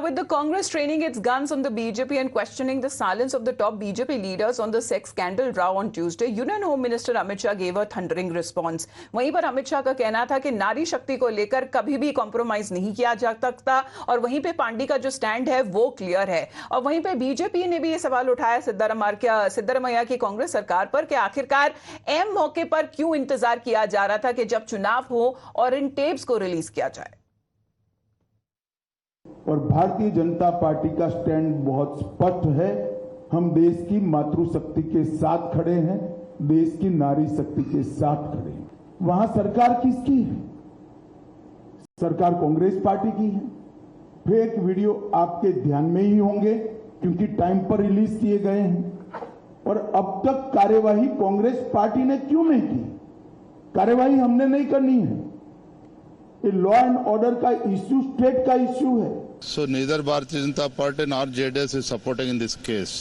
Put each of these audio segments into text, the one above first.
with the Congress training its guns on the BJP and questioning the silence of the top BJP leaders on the sex scandal row on Tuesday, Union Home Minister Amit Shah gave a thundering response. वहीं पर अमित शाह का कहना था कि नारी शक्ति को लेकर कभी भी कॉम्प्रोमाइज नहीं किया जा सकता और वहीं पे पांडी का जो स्टैंड है वो क्लियर है। और वहीं पे बीजेपी ने भी ये सवाल उठाया सिद्धरामैया की कांग्रेस सरकार पर कि आखिरकार एम मौके पर क्यों इंतजार किया जा रहा था कि जब चुनाव हो और इन टेप्स को रिलीज किया जाए। और भारतीय जनता पार्टी का स्टैंड बहुत स्पष्ट है। हम देश की मातृशक्ति के साथ खड़े हैं, देश की नारी शक्ति के साथ खड़े हैं। वहां सरकार किसकी है? सरकार कांग्रेस पार्टी की है। फेक वीडियो आपके ध्यान में ही होंगे क्योंकि टाइम पर रिलीज किए गए हैं। और अब तक कार्यवाही कांग्रेस पार्टी ने क्यों नहीं की? कार्यवाही हमने नहीं करनी है। ये लॉ एंड ऑर्डर का इश्यू स्टेट का इश्यू है। So neither Bharatiya Janata Party nor JDS is supporting in this case.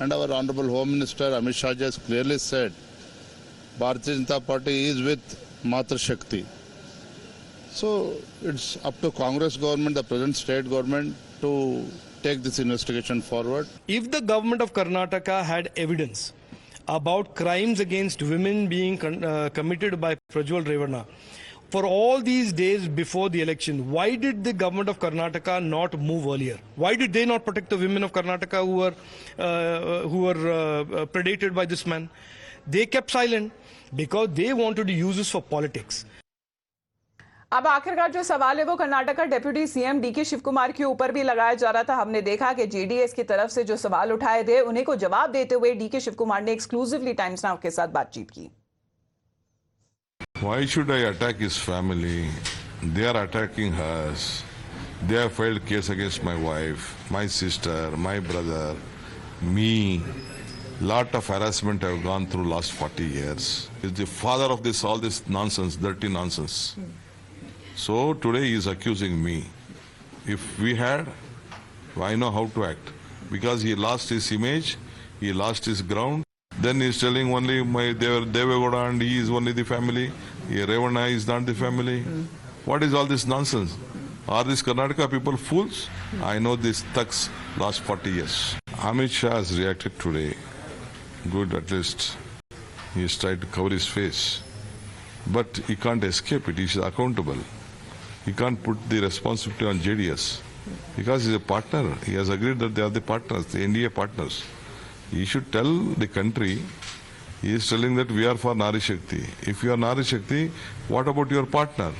And our Honorable Home Minister Amit Shah has clearly said Bharatiya Janata Party is with Matra Shakti. So it's up to Congress government, the present state government to take this investigation forward. If the government of Karnataka had evidence about crimes against women being committed by Prajwal Revana, for all these days before the election, why did the government of Karnataka not move earlier? Why did they not protect the women of Karnataka who were predated by this man? They kept silent because they wanted to use this for politics. अब आखिरकार जो सवाल है वो कर्नाटक का deputy CM DK Shiva Kumar के ऊपर भी लगाया जा रहा था। हमने देखा कि जेडीएस की तरफ से जो सवाल उठाए थे उन्हीं को जवाब देते हुए डीके शिव कुमार ने एक्सक्लूसिवली टाइम्स नाउ के साथ बातचीत की। Why should I attack his family? They are attacking us. They have filed case against my wife, my sister, my brother, me. Lot of harassment I have gone through last 40 years. He's the father of this, all this nonsense, dirty nonsense. So today he is accusing me. If we had, I know how to act. Because he lost his image, he lost his ground. Then he is telling only my Devegowda and he is only the family. Revana is not the family. What is all this nonsense? Are these Karnataka people fools? I know these thugs last 40 years. Amit Shah has reacted today. Good, at least he has tried to cover his face. But he can't escape it. He is accountable. He can't put the responsibility on JDS. Because he is a partner. He has agreed that they are the partners, the NDA partners. He should tell the country, he is telling that we are for Nari Shakti. If you are Nari Shakti, what about your partner?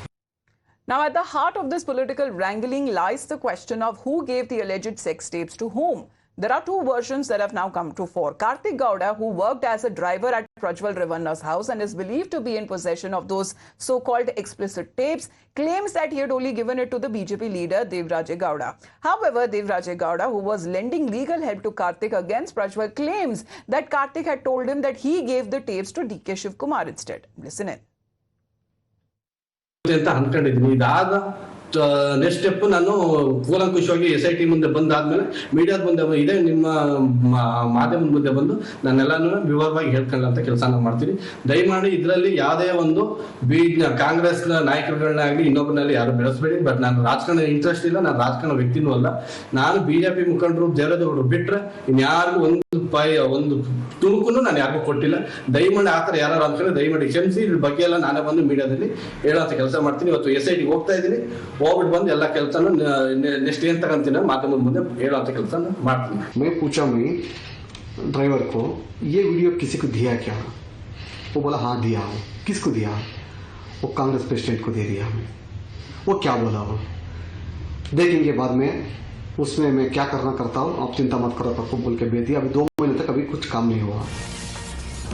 Now, at the heart of this political wrangling lies the question of who gave the alleged sex tapes to whom. There are two versions that have now come to fore. Kartik Gowda, who worked as a driver at Prajwal Revana's house and is believed to be in possession of those so-called explicit tapes, claims that he had only given it to the BJP leader Devraje Gowda. However, Devraje Gowda, who was lending legal help to Kartik against Prajwal, claims that Kartik had told him that he gave the tapes to DK Shiv Kumar instead. Listen in. Next step ನಾನು ಕೂಲಂಕುಷವಾಗಿ SIT ಮುಂದೆ ಬಂದಾದ್ಮೇಲೆ ಮೀಡಿಯಾದ ಮುಂದೆ ಇದೇ ನಿಮ್ಮ ಮಾಧ್ಯಮದ ಮುಂದೆ ಬಂದು ನಾನೆಲ್ಲಾನು ವಿವರವಾಗಿ ಹೇಳ್ಕೊಳ್ಳೋ ಅಂತ ಕೆಲಸ ನಾವು ಮಾಡ್ತೀನಿ. ದಯಮಾಡಿ ಇದರಲ್ಲಿ ಯಾವುದೇ ಒಂದು ಕಾಂಗ್ರೆಸ್ ನಾಯಕರುಗಳನ್ನಾಗಲಿ ಇನ್ನೊಬ್ಬರಲ್ಲಿ ಯಾರು ಬೆಳೆಸಬೇಡಿ. ಬಟ್ ನಾನು ರಾಜಕಾರಣ ಇಂಟ್ರೆಸ್ಟ್ ಇಲ್ಲ, ನಾನು ರಾಜಕಾರಣ ವ್ಯಕ್ತಿನೂ ಅಲ್ಲ. ನಾನು ಬಿಜೆಪಿ ಮುಖಂಡರು ದೇವರದವರು ಬಿಟ್ರೆ ಇನ್ಯಾರಿಗೂ ಒಂದು ತುಣುಕು ನಾನು ಯಾರಿಗೂ ಕೊಟ್ಟಿಲ್ಲ. ದಯಮಾಡಿ ಆತರ ಯಾರು ಅನ್ಕೊಂಡ್ರೆ ದಯಮಾಡಿ ಕ್ಷಮಿಸಿ. ಇದ್ರ ಬಗ್ಗೆ ಎಲ್ಲ ನಾನೇ ಬಂದು ಮೀಡಿಯಾದಲ್ಲಿ ಹೇಳೋಂಥ ಕೆಲಸ ಮಾಡ್ತೀನಿ. ಇವತ್ತು SIT ಹೋಗ್ತಾ ಇದ್ದೀನಿ, ಹೋಗ್ಬಿಟ್ಟು ಬಂದು ಎಲ್ಲ ಕೆಲಸನೂ ನೆಕ್ಸ್ಟ್ ಏನ್ ತಗೊಂತೀನಿ ಮಾಧ್ಯಮದ ಮುಂದೆ ಹೇಳೋಂಥ ಕೆಲಸ ಮಾಡ್ತೀನಿ. मैं पूछा मैं ड्राइवर को ये वीडियो किसी को दिया क्या? वो बोला हाँ दिया हूँ। किसको दिया? वो कांग्रेस प्रेसिडेंट को दे दिया। वो क्या बोला वो देखेंगे बाद में, उसमें मैं क्या करना करता हूँ, आप चिंता मत करो, तब बोल के भेज दिया। अभी 2 महीने तक अभी कुछ काम नहीं हुआ।